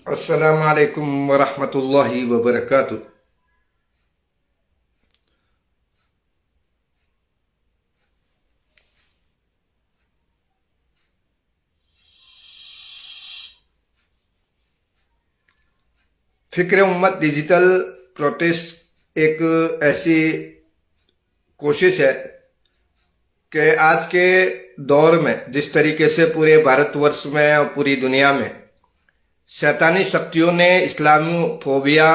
अस्सलामुअलैकुम वरहमतुल्लाहि वबरकातुह। फिक्र उम्मत डिजिटल प्रोटेस्ट एक ऐसी कोशिश है कि आज के दौर में जिस तरीके से पूरे भारतवर्ष में और पूरी दुनिया में शैतानी शक्तियों ने इस्लामी फोबिया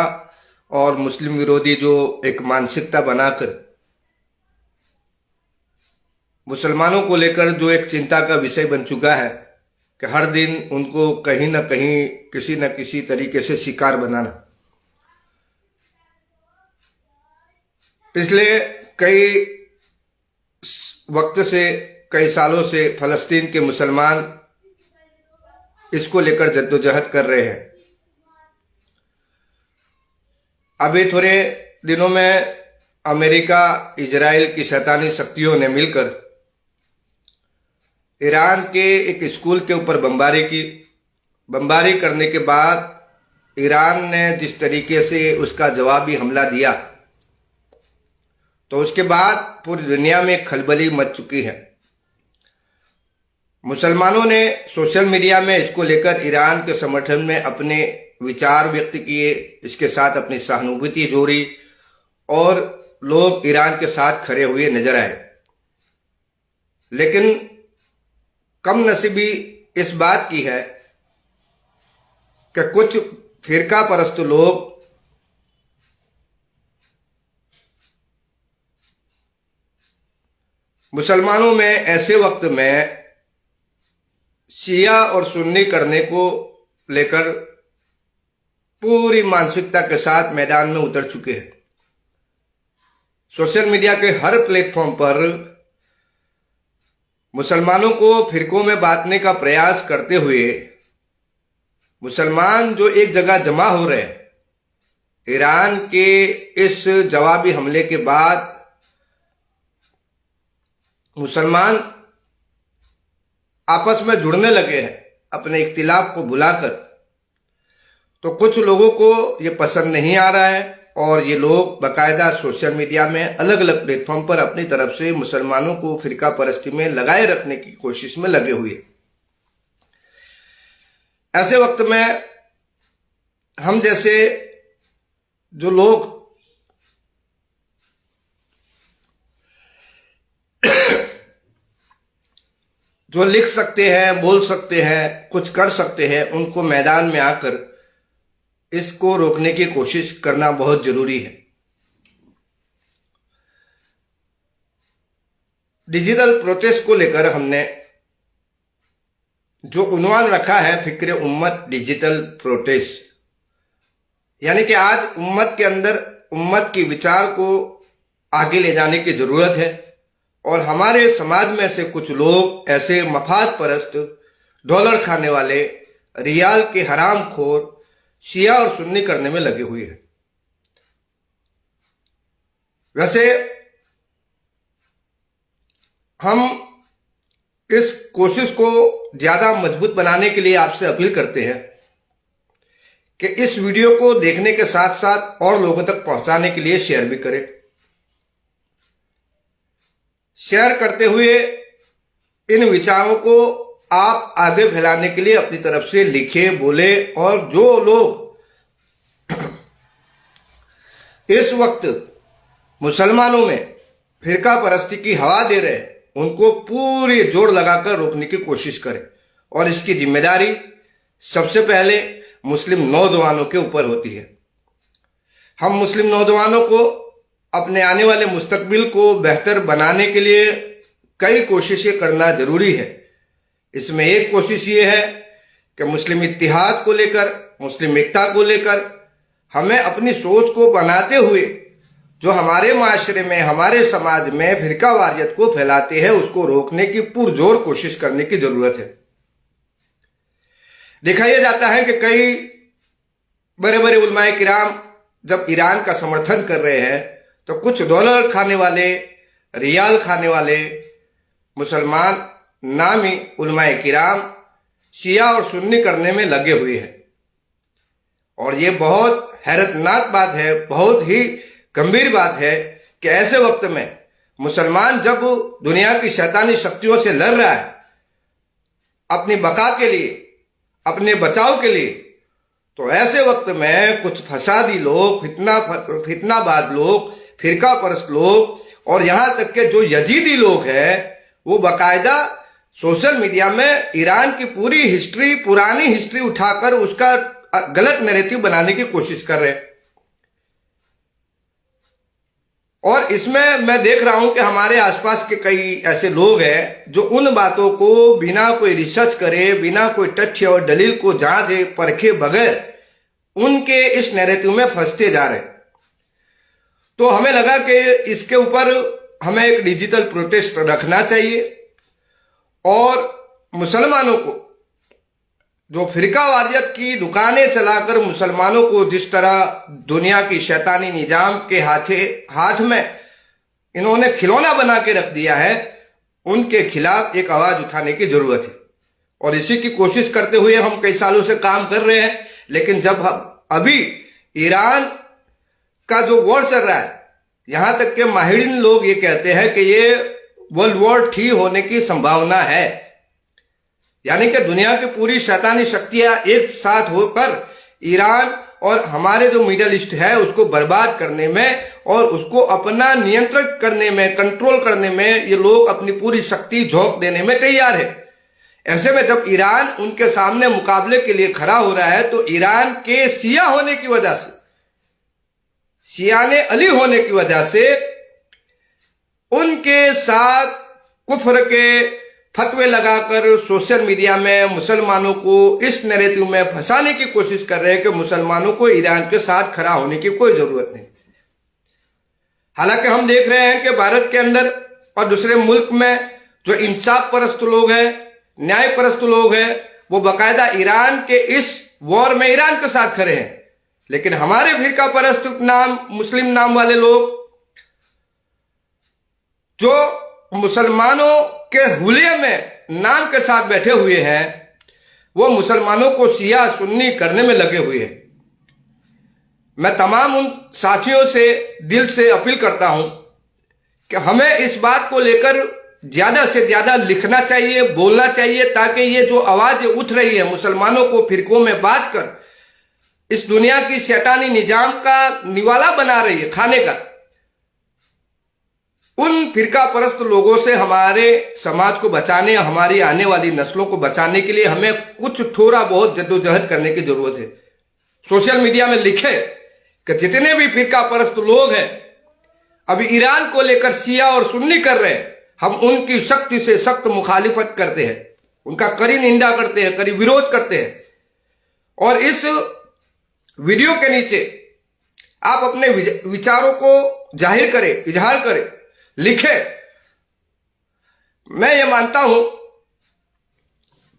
और मुस्लिम विरोधी जो एक मानसिकता बनाकर मुसलमानों को लेकर जो एक चिंता का विषय बन चुका है कि हर दिन उनको कहीं ना कहीं किसी न किसी तरीके से शिकार बनाना। पिछले कई वक्त से, कई सालों से फलस्तीन के मुसलमान इसको लेकर जद्दोजहद कर रहे हैं। अभी थोड़े दिनों में अमेरिका, इजराइल की शैतानी शक्तियों ने मिलकर ईरान के एक स्कूल के ऊपर बमबारी करने के बाद ईरान ने जिस तरीके से उसका जवाबी हमला दिया, तो उसके बाद पूरी दुनिया में खलबली मच चुकी है। मुसलमानों ने सोशल मीडिया में इसको लेकर ईरान के समर्थन में अपने विचार व्यक्त किए, इसके साथ अपनी सहानुभूति जोड़ी और लोग ईरान के साथ खड़े हुए नजर आए। लेकिन कम नसीबी इस बात की है कि कुछ फिरका परस्त लोग मुसलमानों में ऐसे वक्त में शिया और सुन्नी करने को लेकर पूरी मानसिकता के साथ मैदान में उतर चुके हैं। सोशल मीडिया के हर प्लेटफॉर्म पर मुसलमानों को फिरकों में बांटने का प्रयास करते हुए मुसलमान जो एक जगह जमा हो रहे हैं, ईरान के इस जवाबी हमले के बाद मुसलमान आपस में जुड़ने लगे हैं अपने इख्तिलाफ को भुलाकर। तो कुछ लोगों को ये पसंद नहीं आ रहा है और ये लोग बाकायदा सोशल मीडिया में अलग अलग प्लेटफॉर्म पर अपनी तरफ से मुसलमानों को फिरका परस्ती में लगाए रखने की कोशिश में लगे हुए। ऐसे वक्त में हम जैसे जो लोग जो लिख सकते हैं, बोल सकते हैं, कुछ कर सकते हैं, उनको मैदान में आकर इसको रोकने की कोशिश करना बहुत जरूरी है। डिजिटल प्रोटेस्ट को लेकर हमने जो उन्वान रखा है फिक्र उम्मत डिजिटल प्रोटेस्ट, यानी कि आज उम्मत के अंदर उम्मत की विचार को आगे ले जाने की जरूरत है और हमारे समाज में से कुछ लोग ऐसे मफाद परस्त, डॉलर खाने वाले, रियाल के हराम खोर शिया और सुन्नी करने में लगे हुए हैं। वैसे हम इस कोशिश को ज्यादा मजबूत बनाने के लिए आपसे अपील करते हैं कि इस वीडियो को देखने के साथ साथ और लोगों तक पहुंचाने के लिए शेयर भी करें। शेयर करते हुए इन विचारों को आप आगे फैलाने के लिए अपनी तरफ से लिखे, बोले और जो लोग इस वक्त मुसलमानों में फिरका परस्ती की हवा दे रहे हैं उनको पूरी जोर लगाकर रोकने की कोशिश करें। और इसकी जिम्मेदारी सबसे पहले मुस्लिम नौजवानों के ऊपर होती है। हम मुस्लिम नौजवानों को अपने आने वाले मुस्तकबिल को बेहतर बनाने के लिए कई कोशिशें करना जरूरी है। इसमें एक कोशिश ये है कि मुस्लिम इत्तिहाद को लेकर, मुस्लिम एकता को लेकर हमें अपनी सोच को बनाते हुए जो हमारे माशरे में, हमारे समाज में फिरकावारियत को फैलाते हैं उसको रोकने की पुरजोर कोशिश करने की जरूरत है। देखा यह जाता है कि कई बड़े बड़े उलमाए किराम जब ईरान का समर्थन कर रहे हैं तो कुछ डॉलर खाने वाले, रियाल खाने वाले मुसलमान नामी उलमाए किराम शिया और सुन्नी करने में लगे हुए हैं। और ये बहुत हैरतनाक बात है, बहुत ही गंभीर बात है कि ऐसे वक्त में मुसलमान जब दुनिया की शैतानी शक्तियों से लड़ रहा है अपनी बका के लिए, अपने बचाव के लिए, तो ऐसे वक्त में कुछ फसादी लोग, फितनाबाज लोग, फिरका परस्त लोग और यहां तक के जो यजीदी लोग हैं वो बाकायदा सोशल मीडिया में ईरान की पूरी हिस्ट्री, पुरानी हिस्ट्री उठाकर उसका गलत नैरेटिव बनाने की कोशिश कर रहे हैं। और इसमें मैं देख रहा हूं कि हमारे आसपास के कई ऐसे लोग हैं जो उन बातों को बिना कोई रिसर्च करे, बिना कोई तथ्य और दलील को जांचे परखे बगैर उनके इस नैरेटिव में फंसते जा रहे हैं। तो हमें लगा कि इसके ऊपर हमें एक डिजिटल प्रोटेस्ट रखना चाहिए और मुसलमानों को जो फिरकावारियत की दुकानें चलाकर मुसलमानों को जिस तरह दुनिया की शैतानी निजाम के हाथ में इन्होंने खिलौना बना के रख दिया है, उनके खिलाफ एक आवाज उठाने की जरूरत है। और इसी की कोशिश करते हुए हम कई सालों से काम कर रहे हैं। लेकिन जब अभी ईरान का जो वॉर चल रहा है, यहां तक के माहिरीन लोग ये कहते हैं कि ये वर्ल्ड वॉर 3 होने की संभावना है, यानी कि दुनिया की पूरी शैतानी शक्तियां एक साथ होकर ईरान और हमारे जो मिडल ईस्ट है उसको बर्बाद करने में और उसको अपना नियंत्रण करने में, कंट्रोल करने में ये लोग अपनी पूरी शक्ति झोंक देने में तैयार है। ऐसे में जब ईरान उनके सामने मुकाबले के लिए खड़ा हो रहा है तो ईरान के शिया होने की वजह से, शियाने अली होने की वजह से उनके साथ कुफ्र के फतवे लगाकर सोशल मीडिया में मुसलमानों को इस नैरेटिव में फंसाने की कोशिश कर रहे हैं कि मुसलमानों को ईरान के साथ खड़ा होने की कोई जरूरत नहीं। हालांकि हम देख रहे हैं कि भारत के अंदर और दूसरे मुल्क में जो इंसाफ परस्त लोग हैं, न्याय परस्त लोग हैं, वो बाकायदा ईरान के इस वॉर में ईरान के साथ खड़े हैं। लेकिन हमारे फिरका परस्त नाम, मुस्लिम नाम वाले लोग जो मुसलमानों के हुलिये में नाम के साथ बैठे हुए हैं, वो मुसलमानों को शिया सुन्नी करने में लगे हुए हैं। मैं तमाम उन साथियों से दिल से अपील करता हूं कि हमें इस बात को लेकर ज्यादा से ज्यादा लिखना चाहिए, बोलना चाहिए, ताकि ये जो आवाज उठ रही है मुसलमानों को फिरकों में बांटकर इस दुनिया की शैतानी निजाम का निवाला बना रही है खाने का, उन फिरका परस्त लोगों से हमारे समाज को बचाने, हमारी आने वाली नस्लों को बचाने के लिए हमें कुछ थोड़ा बहुत जद्दोजहद करने की जरूरत है। सोशल मीडिया में लिखे कि जितने भी फिरका परस्त लोग हैं अभी ईरान को लेकर शिया और सुन्नी कर रहे हैं, हम उनकी सख्ती से सख्त मुखालिफत करते हैं, उनका कड़ी निंदा करते हैं, कड़ी विरोध करते हैं। और इस वीडियो के नीचे आप अपने विचारों को जाहिर करें, इजहार करें, लिखे। मैं ये मानता हूं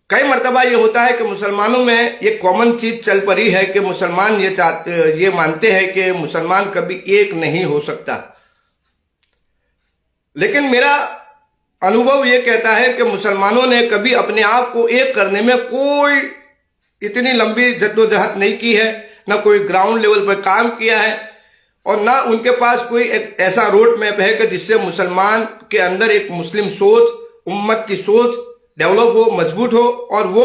कई मर्तबा ये होता है कि मुसलमानों में ये कॉमन चीज चल पड़ी है कि मुसलमान ये मानते हैं कि मुसलमान कभी एक नहीं हो सकता। लेकिन मेरा अनुभव ये कहता है कि मुसलमानों ने कभी अपने आप को एक करने में कोई इतनी लंबी जद्दोजहद नहीं की है, ना कोई ग्राउंड लेवल पर काम किया है और ना उनके पास कोई एक ऐसा रोड मैप है कि जिससे मुसलमान के अंदर एक मुस्लिम सोच, उम्मत की सोच डेवलप हो, मजबूत हो और वो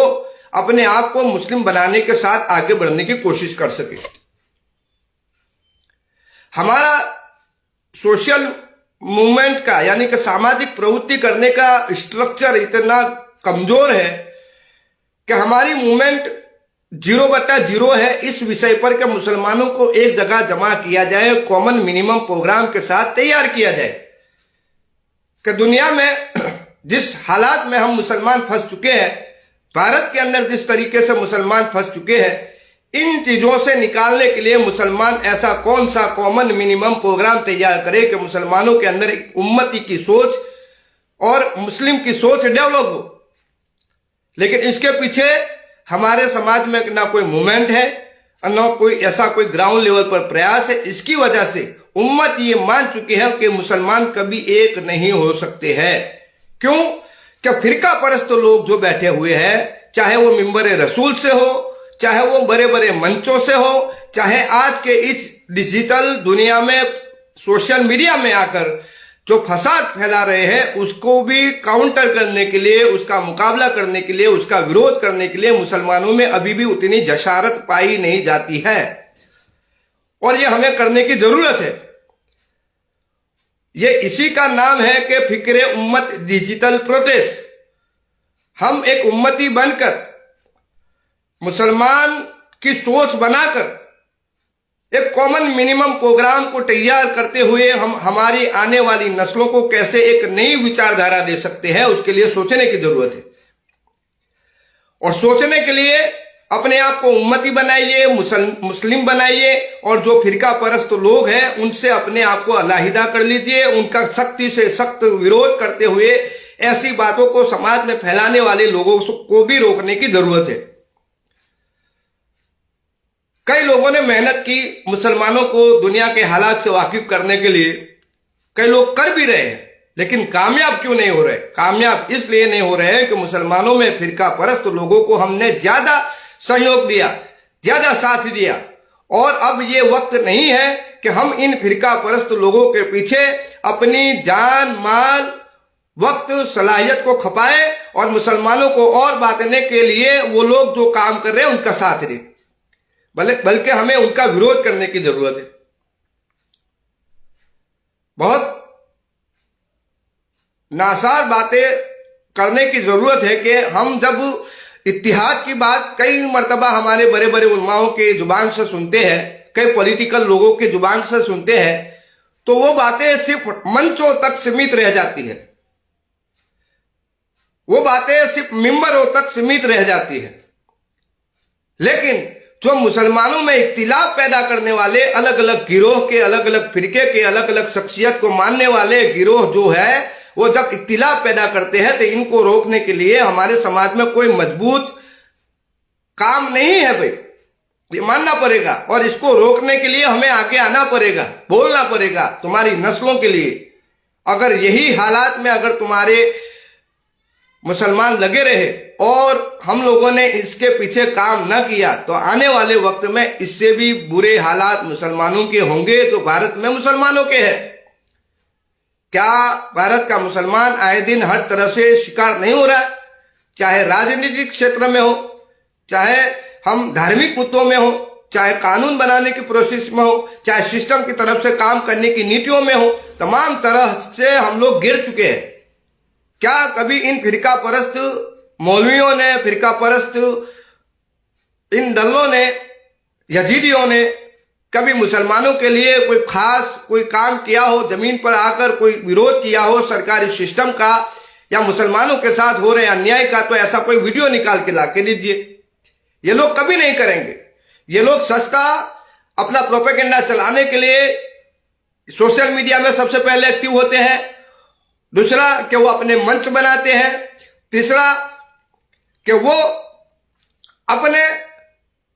अपने आप को मुस्लिम बनाने के साथ आगे बढ़ने की कोशिश कर सके। हमारा सोशल मूवमेंट का यानी कि सामाजिक प्रवृत्ति करने का स्ट्रक्चर इतना कमजोर है कि हमारी मूवमेंट 0/0 है इस विषय पर कि मुसलमानों को एक जगह जमा किया जाए, कॉमन मिनिमम प्रोग्राम के साथ तैयार किया जाए कि दुनिया में जिस हालात में हम मुसलमान फंस चुके हैं, भारत के अंदर जिस तरीके से मुसलमान फंस चुके हैं, इन चीजों से निकालने के लिए मुसलमान ऐसा कौन सा कॉमन मिनिमम प्रोग्राम तैयार करे कि मुसलमानों के अंदर एक उम्मती की सोच और मुस्लिम की सोच डेवलप हो। लेकिन इसके पीछे हमारे समाज में ना कोई मूवमेंट है और ना कोई ऐसा कोई ग्राउंड लेवल पर प्रयास है। इसकी वजह से उम्मत ये मान चुकी है कि मुसलमान कभी एक नहीं हो सकते हैं। क्यों? कि फिरका परस्त लोग जो बैठे हुए हैं, चाहे वो मिंबर रसूल से हो, चाहे वो बड़े बड़े मंचों से हो, चाहे आज के इस डिजिटल दुनिया में सोशल मीडिया में आकर जो फसाद फैला रहे हैं, उसको भी काउंटर करने के लिए, उसका मुकाबला करने के लिए, उसका विरोध करने के लिए मुसलमानों में अभी भी उतनी जशारत पाई नहीं जाती है और ये हमें करने की जरूरत है। ये इसी का नाम है कि फिक्रे उम्मत डिजिटल प्रोटेस्ट। हम एक उम्मती बनकर, मुसलमान की सोच बनाकर एक कॉमन मिनिमम प्रोग्राम को तैयार करते हुए हम हमारी आने वाली नस्लों को कैसे एक नई विचारधारा दे सकते हैं, उसके लिए सोचने की जरूरत है। और सोचने के लिए अपने आप को उम्मती बनाइए, मुस्लिम बनाइए और जो फिरका परस्त लोग हैं उनसे अपने आप को अलहदा कर लीजिए। उनका सख्ती से सख्त विरोध करते हुए ऐसी बातों को समाज में फैलाने वाले लोगों को भी रोकने की जरूरत है। कई लोगों ने मेहनत की मुसलमानों को दुनिया के हालात से वाकिफ करने के लिए, कई लोग कर भी रहे हैं, लेकिन कामयाब क्यों नहीं हो रहे? कामयाब इसलिए नहीं हो रहे हैं कि मुसलमानों में फिरका परस्त लोगों को हमने ज्यादा सहयोग दिया, ज्यादा साथ दिया। और अब ये वक्त नहीं है कि हम इन फिरका परस्त लोगों के पीछे अपनी जान, माल, वक्त, सलाहियत को खपाए और मुसलमानों को और बांटने के लिए वो लोग जो काम कर रहे हैं उनका साथ दें, बल्कि हमें उनका विरोध करने की जरूरत है। बहुत नासार बातें करने की जरूरत है कि हम जब इत्तिहाद की बात कई मर्तबा हमारे बड़े बड़े उलमाओं के जुबान से सुनते हैं, कई पॉलिटिकल लोगों के जुबान से सुनते हैं, तो वो बातें सिर्फ मंचों तक सीमित रह जाती है, वो बातें सिर्फ मिंबरों तक सीमित रह जाती है। लेकिन जो मुसलमानों में इख्तिलाफ पैदा करने वाले अलग अलग गिरोह के, अलग अलग फिरके के, अलग अलग शख्सियत को मानने वाले गिरोह जो है, वो जब इख्तिलाफ पैदा करते हैं तो इनको रोकने के लिए हमारे समाज में कोई मजबूत काम नहीं है भाई, ये मानना पड़ेगा। और इसको रोकने के लिए हमें आगे आना पड़ेगा, बोलना पड़ेगा तुम्हारी नस्लों के लिए। अगर यही हालात में अगर तुम्हारे मुसलमान लगे रहे और हम लोगों ने इसके पीछे काम न किया तो आने वाले वक्त में इससे भी बुरे हालात मुसलमानों के होंगे। तो भारत में मुसलमानों के हैं, क्या भारत का मुसलमान आए दिन हर तरह से शिकार नहीं हो रहा है? चाहे राजनीतिक क्षेत्र में हो, चाहे हम धार्मिक मुद्दों में हो, चाहे कानून बनाने की प्रोसेस में हो, चाहे सिस्टम की तरफ से काम करने की नीतियों में हो, तमाम तरह से हम लोग गिर चुके हैं। क्या कभी इन फिरका परस्त मौलवियों ने, फिरका परस्त इन दलों ने, यजीदियों ने कभी मुसलमानों के लिए कोई खास कोई काम किया हो, जमीन पर आकर कोई विरोध किया हो सरकारी सिस्टम का या मुसलमानों के साथ हो रहे अन्याय का? तो ऐसा कोई वीडियो निकाल के ला के दीजिए। ये लोग कभी नहीं करेंगे। ये लोग सस्ता अपना प्रोपेगेंडा चलाने के लिए सोशल मीडिया में सबसे पहले एक्टिव होते हैं, दूसरा कि वो अपने मंच बनाते हैं, तीसरा कि वो अपने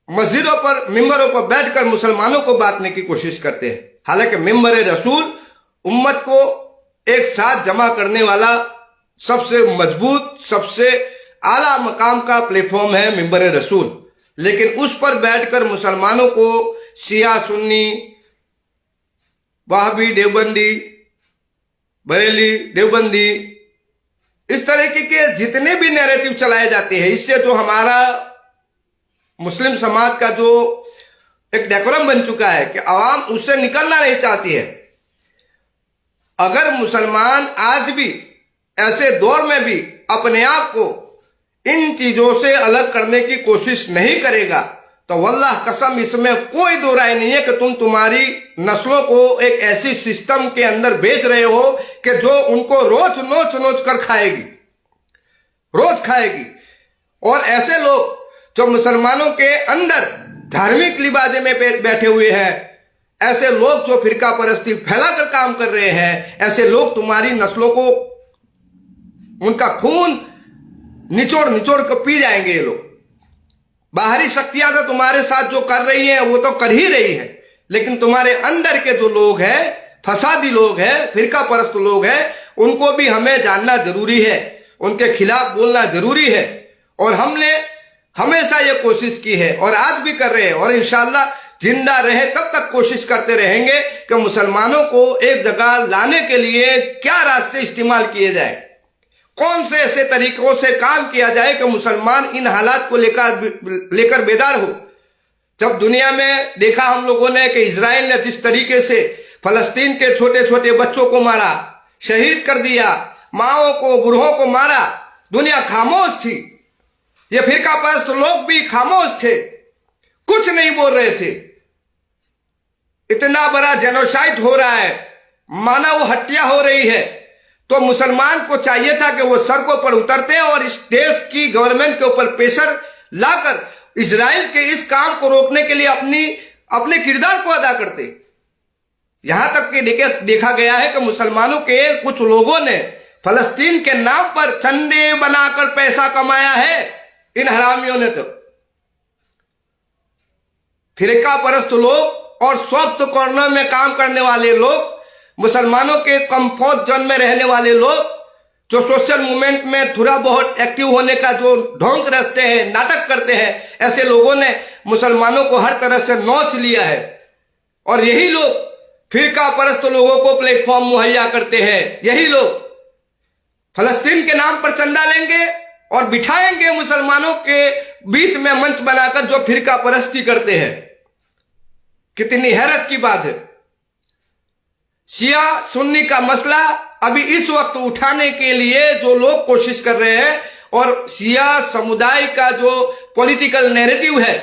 मस्जिदों पर, मिंबरों पर बैठकर मुसलमानों को बांटने की कोशिश करते हैं। हालांकि मिंबर रसूल उम्मत को एक साथ जमा करने वाला सबसे मजबूत, सबसे आला मकाम का प्लेटफॉर्म है मिंबर रसूल, लेकिन उस पर बैठकर मुसलमानों को शिया, सुन्नी, वहाबी, देवबंदी, बरेली, देवबंदी, इस तरीके के जितने भी नैरेटिव चलाए जाते हैं, इससे तो हमारा मुस्लिम समाज का जो एक डेकोरम बन चुका है कि आवाम उससे निकलना नहीं चाहती है। अगर मुसलमान आज भी ऐसे दौर में भी अपने आप को इन चीजों से अलग करने की कोशिश नहीं करेगा तो वल्लाह कसम इसमें कोई दो राय नहीं है कि तुम तुम्हारी नस्लों को एक ऐसी सिस्टम के अंदर भेज रहे हो कि जो उनको रोज नोच नोच कर खाएगी, रोज खाएगी। और ऐसे लोग जो मुसलमानों के अंदर धार्मिक लिबाजे में बैठे हुए हैं, ऐसे लोग जो फिरका परस्ती फैलाकर काम कर रहे हैं, ऐसे लोग तुम्हारी नस्लों को उनका खून निचोड़ निचोड़ कर पी जाएंगे। ये लोग बाहरी शक्तियां तो तुम्हारे साथ जो कर रही हैं वो तो कर ही रही है, लेकिन तुम्हारे अंदर के जो लोग हैं, फसादी लोग हैं, फिरका परस्त लोग हैं, उनको भी हमें जानना जरूरी है, उनके खिलाफ बोलना जरूरी है। और हमने हमेशा ये कोशिश की है और आज भी कर रहे हैं और इंशाल्लाह जिंदा रहे तब तक कोशिश करते रहेंगे कि मुसलमानों को एक जगह लाने के लिए क्या रास्ते इस्तेमाल किए जाए, कौन से ऐसे तरीकों से काम किया जाए कि मुसलमान इन हालात को लेकर बेदार हो। जब दुनिया में देखा हम लोगों ने कि इजराइल ने जिस तरीके से फलस्तीन के छोटे छोटे बच्चों को मारा, शहीद कर दिया, माओं को बूढ़ों को मारा, दुनिया खामोश थी। ये फिरका परस्त लोग भी खामोश थे, कुछ नहीं बोल रहे थे। इतना बड़ा जेनोसाइड हो रहा है, मानव हत्या हो रही है, तो मुसलमान को चाहिए था कि वो सड़कों पर उतरते और इस देश की गवर्नमेंट के ऊपर प्रेशर लाकर इजराइल के इस काम को रोकने के लिए अपने किरदार को अदा करते। यहां तक कि देखा गया है कि मुसलमानों के कुछ लोगों ने फलस्तीन के नाम पर चंदे बनाकर पैसा कमाया है। इन हरामियों ने तो फिरका परस्त लोग और सॉफ्ट कॉर्नर में काम करने वाले लोग, मुसलमानों के कंफर्ट जोन में रहने वाले लोग, जो सोशल मूवमेंट में थोड़ा बहुत एक्टिव होने का जो ढोंग रचते हैं, नाटक करते हैं, ऐसे लोगों ने मुसलमानों को हर तरह से नोच लिया है। और यही लोग फिरका परस्त लोगों को प्लेटफॉर्म मुहैया करते हैं। यही लोग फलस्तीन के नाम पर चंदा लेंगे और बिठाएंगे मुसलमानों के बीच में मंच बनाकर जो फिरका परस्ती करते हैं। कितनी हैरत की बात है। शिया सुन्नी का मसला अभी इस वक्त उठाने के लिए जो लोग कोशिश कर रहे हैं और शिया समुदाय का जो पॉलिटिकल नैरेटिव है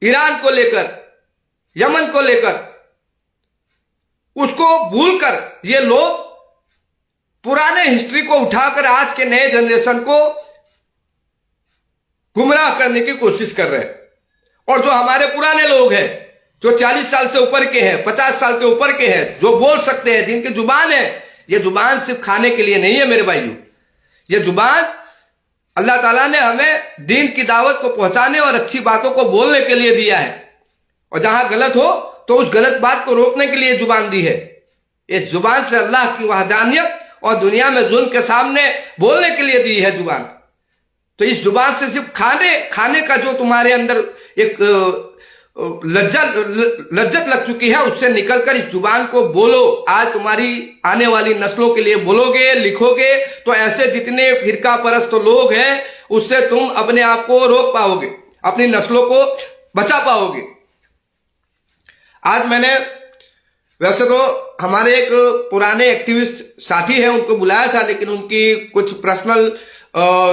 ईरान को लेकर, यमन को लेकर, उसको भूलकर ये लोग पुराने हिस्ट्री को उठाकर आज के नए जनरेशन को गुमराह करने की कोशिश कर रहे हैं। और जो हमारे पुराने लोग हैं, जो 40 साल से ऊपर के हैं, 50 साल के ऊपर के हैं, जो बोल सकते हैं, जिनकी जुबान है, ये जुबान सिर्फ खाने के लिए नहीं है मेरे भाइयों। ये जुबान अल्लाह ताला ने हमें दीन की दावत को पहुंचाने और अच्छी बातों को बोलने के लिए दिया है। और जहां गलत हो तो उस गलत बात को रोकने के लिए जुबान दी है। इस जुबान से अल्लाह की वहदानियत और दुनिया में जुल्म के सामने बोलने के लिए दी है जुबान। तो इस जुबान से सिर्फ खाने का जो तुम्हारे अंदर एक लज्जत लग चुकी है, उससे निकलकर इस जुबान को बोलो। आज तुम्हारी आने वाली नस्लों के लिए बोलोगे, लिखोगे, तो ऐसे जितने फिरका परस्त लोग हैं उससे तुम अपने आप को रोक पाओगे, अपनी नस्लों को बचा पाओगे। आज मैंने, वैसे तो हमारे एक पुराने एक्टिविस्ट साथी हैं, उनको बुलाया था, लेकिन उनकी कुछ पर्सनल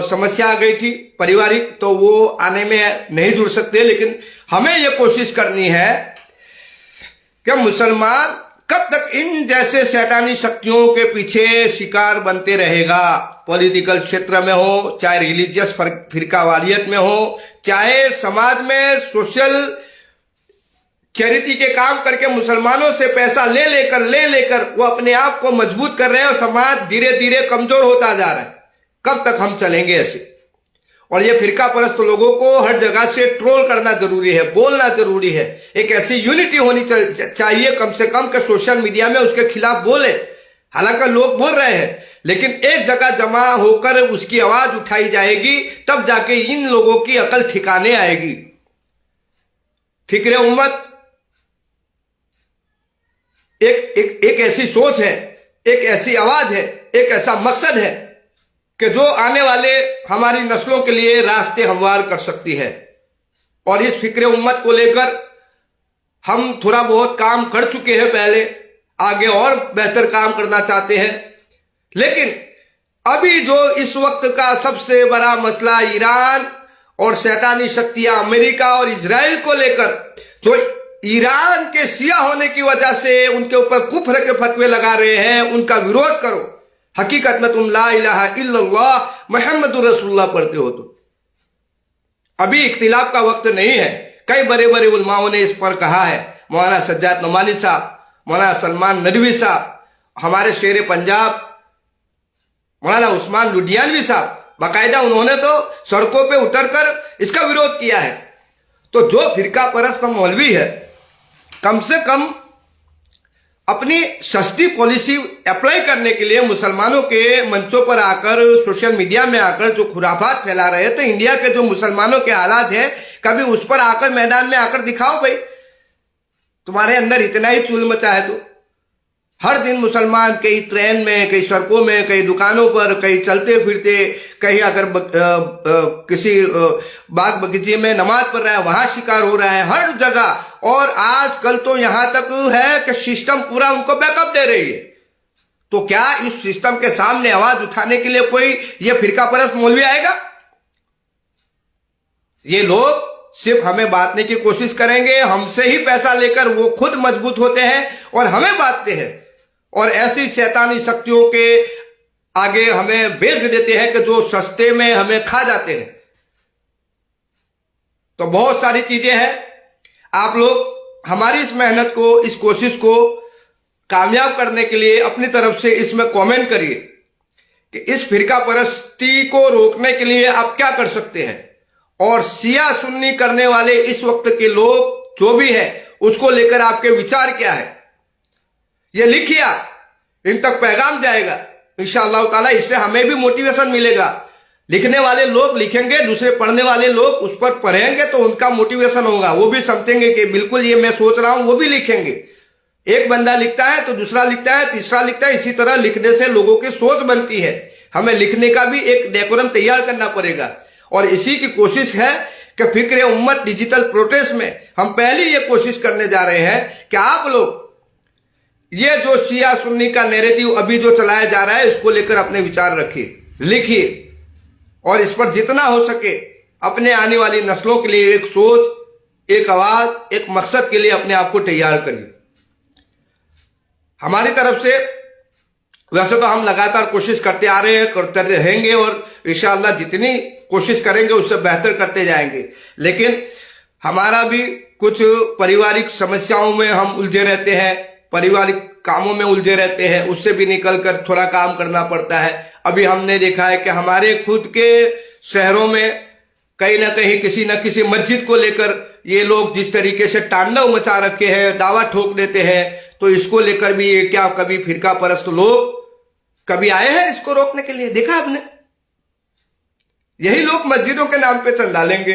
समस्या आ गई थी पारिवारिक, तो वो आने में नहीं जुड़ सकते। लेकिन हमें यह कोशिश करनी है कि मुसलमान कब तक इन जैसे शैतानी शक्तियों के पीछे शिकार बनते रहेगा। पॉलिटिकल क्षेत्र में हो, चाहे रिलीजियस फिरकावारियत में हो, चाहे समाज में सोशल चैरिटी के काम करके मुसलमानों से पैसा ले लेकर वो अपने आप को मजबूत कर रहे हैं और समाज धीरे धीरे कमजोर होता जा रहा है। कब तक हम चलेंगे ऐसे? और ये फिरका परस्त लोगों को हर जगह से ट्रोल करना जरूरी है, बोलना जरूरी है। एक ऐसी यूनिटी होनी चाहिए कम से कम कि सोशल मीडिया में उसके खिलाफ बोले। हालांकि लोग बोल रहे हैं, लेकिन एक जगह जमा होकर उसकी आवाज उठाई जाएगी, तब जाके इन लोगों की अकल ठिकाने आएगी। फिक्र उम्मत एक ऐसी सोच है, एक ऐसी आवाज है, एक ऐसा मकसद है कि जो आने वाले हमारी नस्लों के लिए रास्ते हमवार कर सकती है। और इस फिक्र उम्मत को लेकर हम थोड़ा बहुत काम कर चुके हैं पहले, आगे और बेहतर काम करना चाहते हैं। लेकिन अभी जो इस वक्त का सबसे बड़ा मसला ईरान और शैतानी शक्तियां अमेरिका और इजराइल को लेकर, जो ईरान के शिया होने की वजह से उनके ऊपर कुफ्र के फतवे लगा रहे हैं, उनका विरोध करो। हकीकत में तुम ला इलाहा इल्लल्लाह मुहम्मदुर रसूलुल्लाह पढ़ते हो तो अभी इख्तिलाफ का वक्त नहीं है। कई बड़े बड़े उलमाओं ने इस पर कहा है। मौलाना सज्जाद नोमानी साहब, मौलाना सलमान नदवी साहब, हमारे शेर पंजाब मौलाना उस्मान लुधियानवी साहब, बाकायदा उन्होंने तो सड़कों पे उतरकर इसका विरोध किया है। तो जो फिरका परस्त मौलवी है, कम से कम अपनी सस्ती पॉलिसी अप्लाई करने के लिए मुसलमानों के मंचों पर आकर, सोशल मीडिया में आकर जो खुराफात फैला रहे हैं, तो इंडिया के जो मुसलमानों के हालात है कभी उस पर आकर मैदान में आकर दिखाओ भाई। तुम्हारे अंदर इतना ही चूल मचा है तो हर दिन मुसलमान कहीं ट्रेन में, कहीं सड़कों में, कहीं दुकानों पर, कहीं चलते फिरते, कहीं अगर किसी बाग बगीचे में नमाज पढ़ रहा है वहां शिकार हो रहा है, हर जगह। और आजकल तो यहां तक है कि सिस्टम पूरा उनको बैकअप दे रही है। तो क्या इस सिस्टम के सामने आवाज उठाने के लिए कोई ये फिरका परस्त मौलवी आएगा? ये लोग सिर्फ हमें बांटने की कोशिश करेंगे, हमसे ही पैसा लेकर वो खुद मजबूत होते हैं और हमें बांटते हैं, और ऐसी शैतानी शक्तियों के आगे हमें बेच देते हैं कि जो सस्ते में हमें खा जाते हैं। तो बहुत सारी चीजें हैं। आप लोग हमारी इस मेहनत को, इस कोशिश को कामयाब करने के लिए अपनी तरफ से इसमें कमेंट करिए कि इस फिरका परस्ती को रोकने के लिए आप क्या कर सकते हैं, और शिया सुन्नी करने वाले इस वक्त के लोग जो भी है उसको लेकर आपके विचार क्या है, ये लिखिए आप। इन तक पैगाम जाएगा इंशाअल्लाह ताला, इससे हमें भी मोटिवेशन मिलेगा। लिखने वाले लोग लिखेंगे, दूसरे पढ़ने वाले लोग उस पर पढ़ेंगे तो उनका मोटिवेशन होगा, वो भी समझेंगे कि बिल्कुल ये मैं सोच रहा हूं, वो भी लिखेंगे। एक बंदा लिखता है तो दूसरा लिखता है, तीसरा लिखता है, इसी तरह लिखने से लोगों की सोच बनती है। हमें लिखने का भी एक डेकोरम तैयार करना पड़ेगा, और इसी की कोशिश है कि फिक्र उम्मत डिजिटल प्रोटेस्ट में हम पहली ये कोशिश करने जा रहे हैं कि आप लोग ये जो शिया सुन्नी का नैरेटिव अभी जो चलाया जा रहा है इसको लेकर अपने विचार रखिए, लिखिए, और इस पर जितना हो सके अपने आने वाली नस्लों के लिए एक सोच, एक आवाज, एक मकसद के लिए अपने आप को तैयार करिए। हमारी तरफ से वैसे तो हम लगातार कोशिश करते आ रहे हैं, करते रहेंगे, और इंशाअल्लाह जितनी कोशिश करेंगे उससे बेहतर करते जाएंगे। लेकिन हमारा भी कुछ पारिवारिक समस्याओं में हम उलझे रहते हैं, पारिवारिक कामों में उलझे रहते हैं, उससे भी निकलकर थोड़ा काम करना पड़ता है। अभी हमने देखा है कि हमारे खुद के शहरों में कहीं ना कहीं किसी न किसी मस्जिद को लेकर ये लोग जिस तरीके से तांडव मचा रखे हैं, दावा ठोक देते हैं, तो इसको लेकर भी ये क्या कभी फिरका परस्त लोग कभी आए हैं इसको रोकने के लिए? देखा आपने? यही लोग मस्जिदों के नाम पे चंदा लेंगे,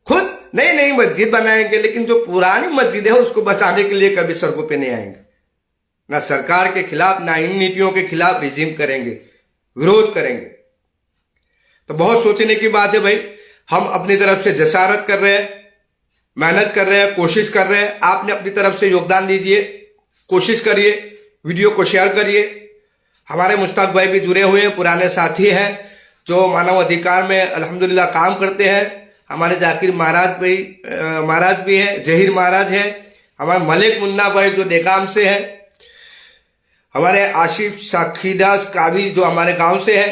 खुद नई नई मस्जिद बनाएंगे, लेकिन जो पुरानी मस्जिद है उसको बचाने के लिए कभी सड़कों पे नहीं आएंगे। ना सरकार के खिलाफ, ना इन नीतियों के खिलाफ रिजीम करेंगे, विरोध करेंगे। तो बहुत सोचने की बात है भाई। हम अपनी तरफ से जसारत कर रहे हैं, मेहनत कर रहे हैं, कोशिश कर रहे हैं। आपने अपनी तरफ से योगदान दीजिए, कोशिश करिए, वीडियो को शेयर करिए। हमारे मुश्ताक भाई भी जुड़े हुए हैं, पुराने साथी हैं जो मानव अधिकार में अल्हम्दुलिल्लाह काम करते हैं। हमारे जाकिर महाराज भी हैं, जहीर महाराज हैं, हमारे मलिक मुन्ना भाई जो देगाम से हैं, हमारे आशिफ साखीदास काबिज जो हमारे गांव से हैं।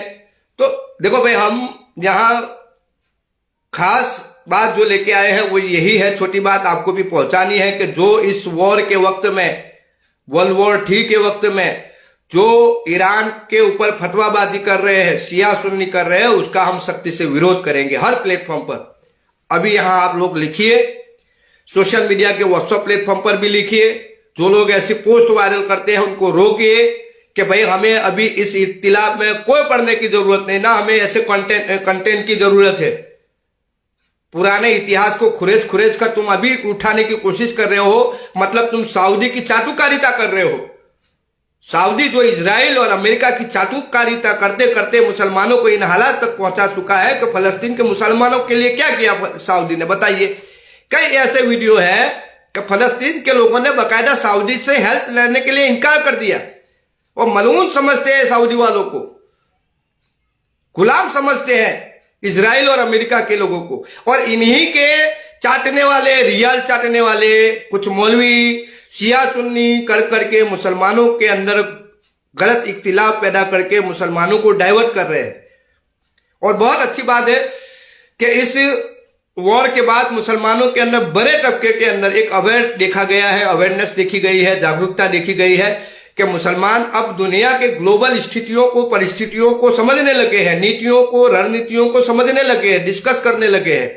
तो देखो भाई, हम यहाँ खास बात जो लेके आए हैं वो यही है, छोटी बात आपको भी पहुंचानी है कि जो इस वॉर के वक्त में, वर्ल्ड वॉर 3 के वक्त में जो ईरान के ऊपर फतवाबाजी कर रहे हैं, शिया सुन्नी कर रहे हैं, उसका हम सख्ती से विरोध करेंगे हर प्लेटफॉर्म पर। अभी यहां आप लोग लिखिए, सोशल मीडिया के व्हाट्सएप प्लेटफॉर्म पर भी लिखिए। जो लोग ऐसी पोस्ट वायरल करते हैं उनको रोकिए कि भाई हमें अभी इस इख्तिलाफ में कोई पढ़ने की जरूरत नहीं, ना हमें ऐसे कंटेंट की जरूरत है। पुराने इतिहास को खुरेज कर तुम अभी उठाने की कोशिश कर रहे हो, मतलब तुम सऊदी की चाटुकारिता कर रहे हो। सऊदी जो इजराइल और अमेरिका की चाटुकारिता करते करते मुसलमानों को इन हालात तक पहुंचा चुका है कि फलस्तीन के मुसलमानों के लिए क्या किया सऊदी ने, बताइए। कई ऐसे वीडियो है कि फलस्तीन के लोगों ने बाकायदा सऊदी से हेल्प लेने के लिए इनकार कर दिया, और मलून समझते हैं सऊदी वालों को, गुलाम समझते हैं इजराइल और अमेरिका के लोगों को। और इन्हीं के चाटने वाले, रियल चाटने वाले कुछ मौलवी शिया सुन्नी कर करके मुसलमानों के अंदर गलत इख्तिलाफ पैदा करके मुसलमानों को डाइवर्ट कर रहे हैं। और बहुत अच्छी बात है कि इस वॉर के बाद मुसलमानों के अंदर, बड़े तबके के अंदर एक अवेयरनेस देखी गई है, जागरूकता देखी गई है कि मुसलमान अब दुनिया के ग्लोबल स्थितियों को, परिस्थितियों को समझने लगे हैं, नीतियों को, रणनीतियों को समझने लगे हैं, डिस्कस करने लगे हैं।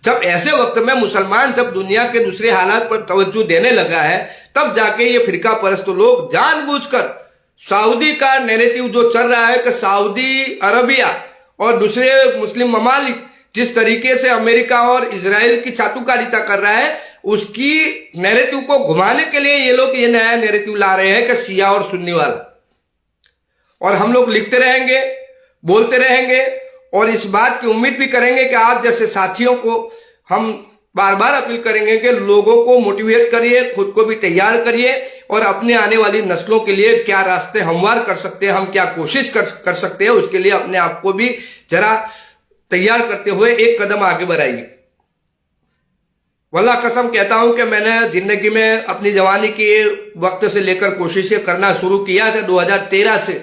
जब ऐसे वक्त में मुसलमान जब दुनिया के दूसरे हालात पर तवज्जो देने लगा है, तब जाके ये फिरका परस्त लोग जानबूझकर सऊदी का नैरेटिव जो चल रहा है कि सऊदी अरबिया और दूसरे मुस्लिम ममालिक जिस तरीके से अमेरिका और इजराइल की चाटुकारिता कर रहा है, उसकी नैरेटिव को घुमाने के लिए ये लोग ये नया नैरेटिव ला रहे हैं कि शिया और सुन्नी वाला। और हम लोग लिखते रहेंगे, बोलते रहेंगे और इस बात की उम्मीद भी करेंगे कि आप जैसे साथियों को हम बार बार अपील करेंगे कि लोगों को मोटिवेट करिए, खुद को भी तैयार करिए और अपने आने वाली नस्लों के लिए क्या रास्ते हमवार कर सकते हैं, हम क्या कोशिश कर सकते हैं, उसके लिए अपने आप को भी जरा तैयार करते हुए एक कदम आगे बढ़ाइए। वल्लाह कसम कहता हूं कि मैंने जिंदगी में अपनी जवानी के वक्त से लेकर कोशिशें करना शुरू किया था 2013 से,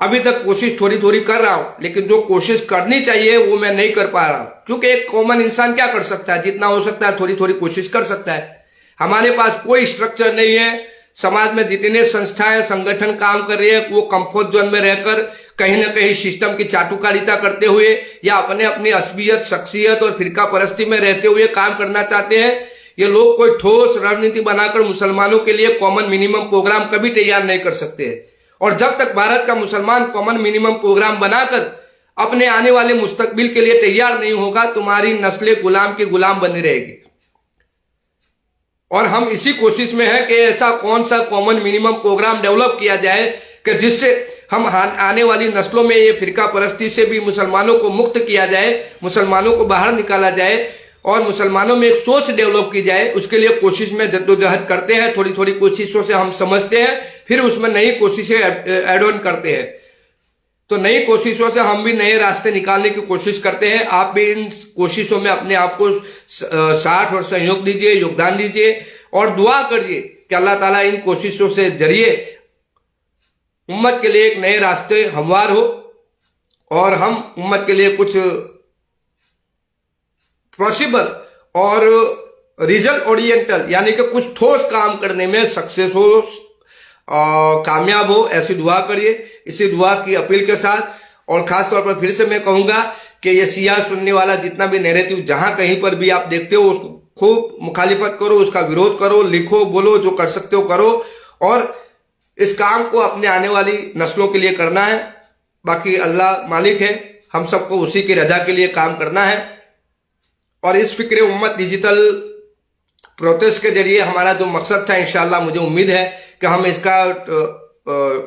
अभी तक कोशिश थोड़ी थोड़ी कर रहा हूं, लेकिन जो कोशिश करनी चाहिए वो मैं नहीं कर पा रहा हूं। क्योंकि एक कॉमन इंसान क्या कर सकता है, जितना हो सकता है थोड़ी थोड़ी कोशिश कर सकता है। हमारे पास कोई स्ट्रक्चर नहीं है। समाज में जितने संस्थाएं संगठन काम कर रही है वो कंफर्ट जोन में रहकर कहीं ना कहीं सिस्टम की चाटुकारिता करते हुए या अपनी असबियत, शख्सियत और फिरका परस्ती में रहते हुए काम करना चाहते हैं। ये लोग कोई ठोस रणनीति बनाकर मुसलमानों के लिए कॉमन मिनिमम प्रोग्राम कभी तैयार नहीं कर सकते हैं। और जब तक भारत का मुसलमान कॉमन मिनिमम प्रोग्राम बनाकर अपने आने वाले मुस्तकबिल के लिए तैयार नहीं होगा, तुम्हारी नस्लें गुलाम की गुलाम बनी रहेगी। और हम इसी कोशिश में हैं कि ऐसा कौन सा कॉमन मिनिमम प्रोग्राम डेवलप किया जाए कि जिससे हम आने वाली नस्लों में ये फिरका परस्ती से भी मुसलमानों को मुक्त किया जाए, मुसलमानों को बाहर निकाला जाए और मुसलमानों में एक सोच डेवलप की जाए। उसके लिए कोशिश में जद्दोजहद करते हैं, थोड़ी थोड़ी कोशिशों से हम समझते हैं, फिर उसमें नई कोशिशें ऐड ऑन करते हैं। तो नई कोशिशों से हम भी नए रास्ते निकालने की कोशिश करते हैं। आप भी इन कोशिशों में अपने आप को साथ और सहयोग दीजिए, योगदान दीजिए और दुआ करिए कि अल्लाह ताला इन कोशिशों से जरिए उम्मत के लिए एक नए रास्ते हमवार हो और हम उम्मत के लिए कुछ पॉसिबल और रिजल्ट ओरिएंटल यानी कि कुछ ठोस काम करने में सक्सेस हो, कामयाब हो, ऐसी दुआ करिए। इसी दुआ की अपील के साथ और खास तौर पर फिर से मैं कहूंगा कि ये शिया सुन्नी वाला जितना भी नैरेटिव जहां कहीं पर भी आप देखते हो उसको खूब मुखालिफत करो, उसका विरोध करो, लिखो, बोलो, जो कर सकते हो करो और इस काम को अपने आने वाली नस्लों के लिए करना है। बाकी अल्लाह मालिक है, हम सबको उसी की रजा के लिए काम करना है। और इस फिक्र उम्मत डिजिटल प्रोटेस्ट के जरिए हमारा जो मकसद था, इंशाल्लाह मुझे उम्मीद है कि हम इसका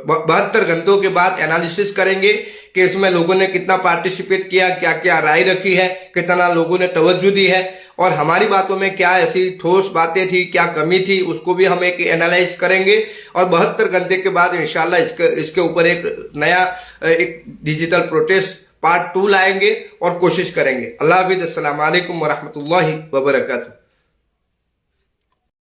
72 घंटों के बाद एनालिसिस करेंगे कि इसमें लोगों ने कितना पार्टिसिपेट किया, क्या क्या राय रखी है, कितना लोगों ने तवज्जो दी है और हमारी बातों में क्या ऐसी ठोस बातें थी, क्या कमी थी, उसको भी हम एक एनालाइज करेंगे। और 72 घंटे के बाद इंशाल्लाह इसके ऊपर एक नया एक डिजिटल प्रोटेस्ट पार्ट 2 लाएंगे और कोशिश करेंगे। अल्लाह हाफिज़, अस्सलाम वालेकुम व रहमतुल्लाहि व बरकातुहू।